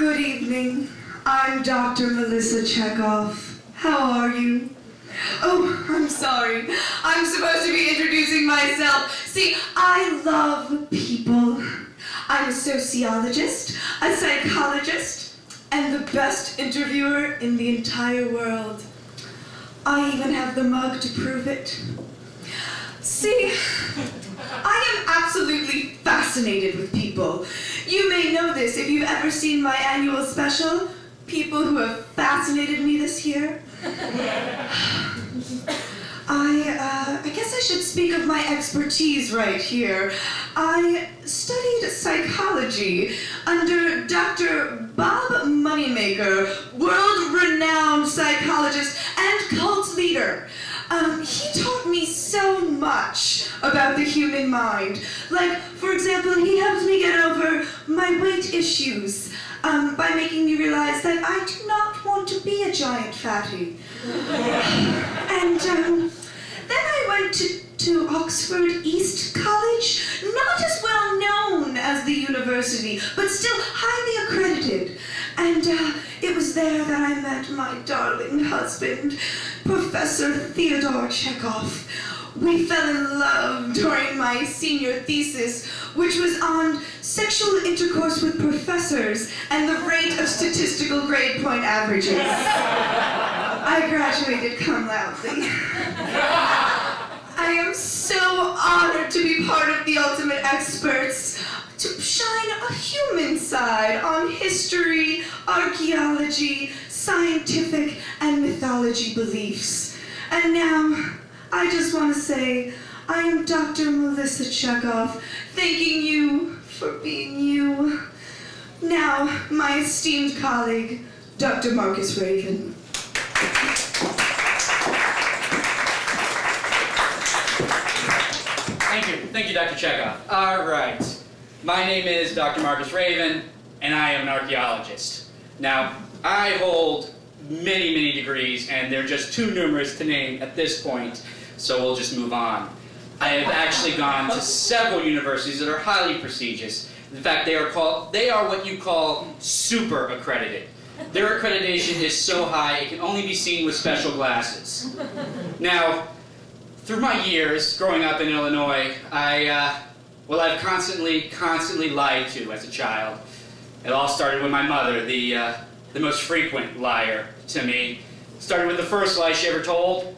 Good evening. I'm Dr. Melissa Checkoff. How are you? Oh, I'm sorry. I'm supposed to be introducing myself. See, I love people. I'm a sociologist, a psychologist, and the best interviewer in the entire world. I even have the mug to prove it. See, I am absolutely fascinated with people. You may know this if you've ever seen my annual special, People Who Have Fascinated Me This Year. I guess I should speak of my expertise right here. I studied psychology under Dr. Bob Moneymaker, world-renowned psychologist and cult leader. He taught me so much about the human mind. Like, for example, he helped me get over my weight issues by making me realize that I do not want to be a giant fatty. And then I went to Oxford East College, not as well known as the university, but still highly accredited. And it was there that I met my darling husband, Professor Theodore Checkoff. We fell in love during my senior thesis, which was on sexual intercourse with professors and the rate of statistical grade point averages. I graduated cum laude. I am so honored to be part of the ultimate experts, to shine a human side on history, archaeology, scientific, and mythology beliefs. And now, I just want to say, I am Dr. Melissa Checkoff, thanking you for being you. Now, my esteemed colleague, Dr. Marcus Raven. Thank you, Dr. Checkoff. All right. My name is Dr. Marcus Raven, and I am an archaeologist. Now, I hold many, many degrees, and they're just too numerous to name at this point, so we'll just move on. I have actually gone to several universities that are highly prestigious. In fact, they are what you call super accredited. Their accreditation is so high, it can only be seen with special glasses. Now, through my years growing up in Illinois, I've constantly lied to as a child. It all started with my mother, the most frequent liar to me. It started with the first lie she ever told,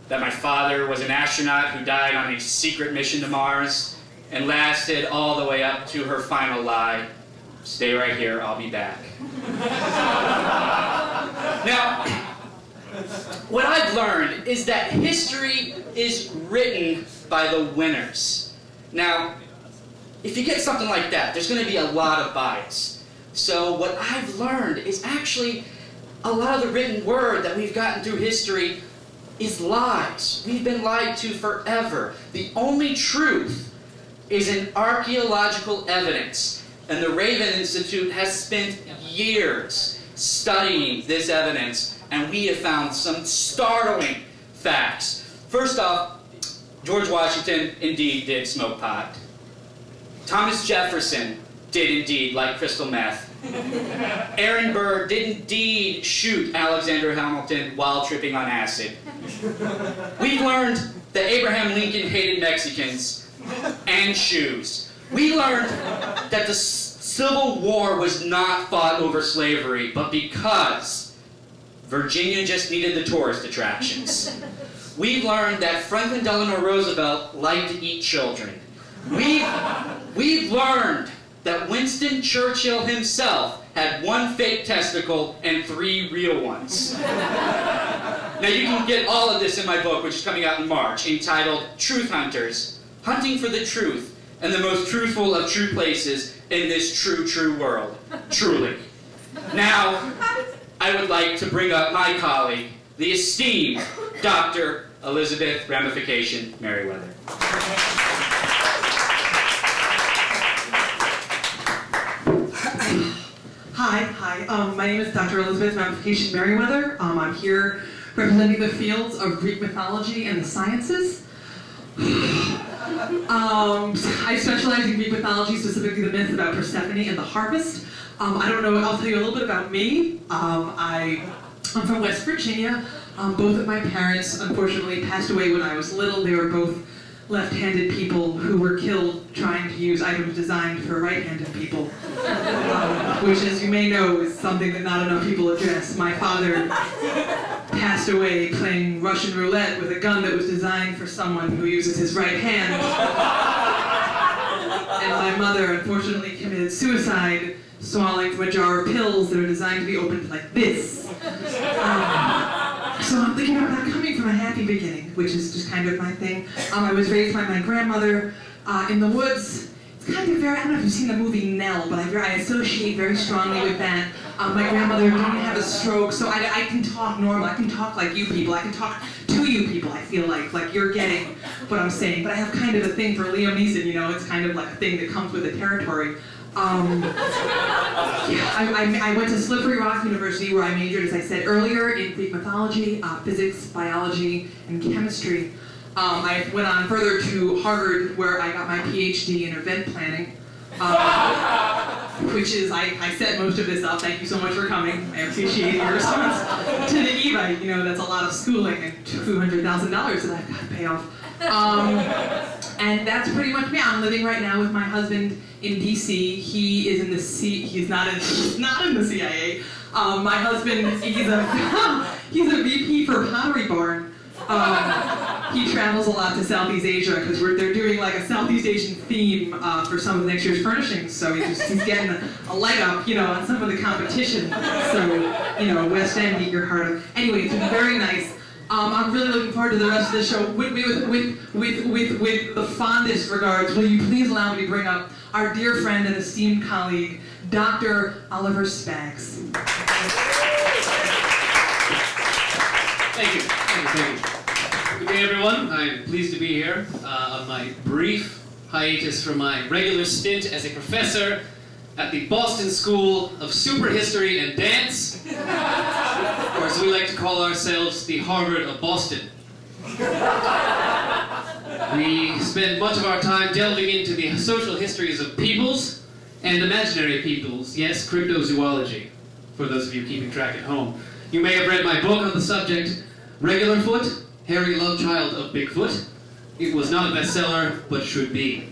that my father was an astronaut who died on a secret mission to Mars, and lasted all the way up to her final lie, stay right here, I'll be back. Now, what I've learned is that history is written by the winners. Now, if you get something like that, there's going to be a lot of bias. So what I've learned is actually a lot of the written word that we've gotten through history is lies. We've been lied to forever. The only truth is in archaeological evidence. And the Raven Institute has spent years studying this evidence, and we have found some startling facts. First off, George Washington indeed did smoke pot. Thomas Jefferson did indeed like crystal meth. Aaron Burr did indeed shoot Alexander Hamilton while tripping on acid. We've learned that Abraham Lincoln hated Mexicans and shoes. We learned that the Civil War was not fought over slavery, but because Virginia just needed the tourist attractions. We've learned that Franklin Delano Roosevelt liked to eat children. We've learned that Winston Churchill himself had one fake testicle and 3 real ones. Now you can get all of this in my book, which is coming out in March, entitled Truth Hunters, Hunting for the Truth and the Most Truthful of True Places in This True World. Truly. Now, I would like to bring up my colleague, the esteemed Dr. Elizabeth Ramification-Merriweather. Hi. My name is Dr. Elizabeth Ramification-Merriweather. I'm here representing the fields of Greek mythology and the sciences. I specialize in Greek mythology, specifically the myth about Persephone and the harvest. I don't know, I'll tell you a little bit about me. I'm from West Virginia. Both of my parents, unfortunately, passed away when I was little. They were both left-handed people who were killed trying to use items designed for right-handed people, which, as you may know, is something that not enough people address. My father passed away playing Russian roulette with a gun that was designed for someone who uses his right hand. And my mother, unfortunately, committed suicide swallowing from a jar of pills that are designed to be opened like this. So I'm thinking about that coming from a happy beginning, which is just kind of my thing. I was raised by my grandmother in the woods. It's kind of very, I don't know if you've seen the movie Nell, but I associate very strongly with that. My grandmother didn't have a stroke, so I can talk normal. I can talk like you people. I can talk to you people, I feel like you're getting what I'm saying. But I have kind of a thing for Liam Neeson, you know, it's kind of like a thing that comes with the territory. I went to Slippery Rock University where I majored, as I said earlier, in Greek mythology, physics, biology, and chemistry. I went on further to Harvard where I got my PhD in event planning, which is, I set most of this up. Thank you so much for coming. I appreciate your response to the Evite. You know, that's a lot of schooling and $200,000 that I've got to pay off. And that's pretty much me. I'm living right now with my husband in DC. He is in the he's not in the CIA. My husband, he's a VP for Pottery Barn. He travels a lot to Southeast Asia because they're doing like a Southeast Asian theme for some of next year's furnishings. So he's getting a leg up, you know, on some of the competition. So, you know, West End, eat your heart out. Anyway, it's been very nice. I'm really looking forward to the rest of the show. With the fondest regards, will you please allow me to bring up our dear friend and esteemed colleague, Dr. Oliver Spags. Thank you. Good day, everyone. I'm pleased to be here on my brief hiatus from my regular stint as a professor at the Boston School of Super History and Dance, or as we like to call ourselves, the Harvard of Boston. We spend much of our time delving into the social histories of peoples and imaginary peoples, yes, cryptozoology, for those of you keeping track at home. You may have read my book on the subject, Regular Foot, Hairy Love Child of Bigfoot. It was not a bestseller, but should be.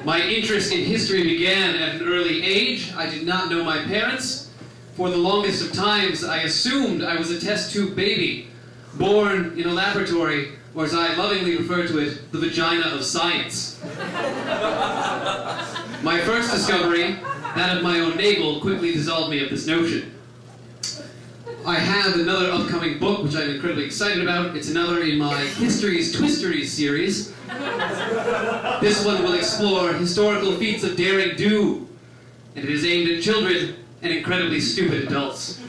My interest in history began at an early age. I did not know my parents. For the longest of times, I assumed I was a test tube baby, born in a laboratory, or as I lovingly refer to it, the vagina of science. My first discovery, that of my own navel, quickly dissolved me of this notion. I have another upcoming book, which I'm incredibly excited about. It's another in my History's Twisteries series. This one will explore historical feats of daring do, and it is aimed at children and incredibly stupid adults.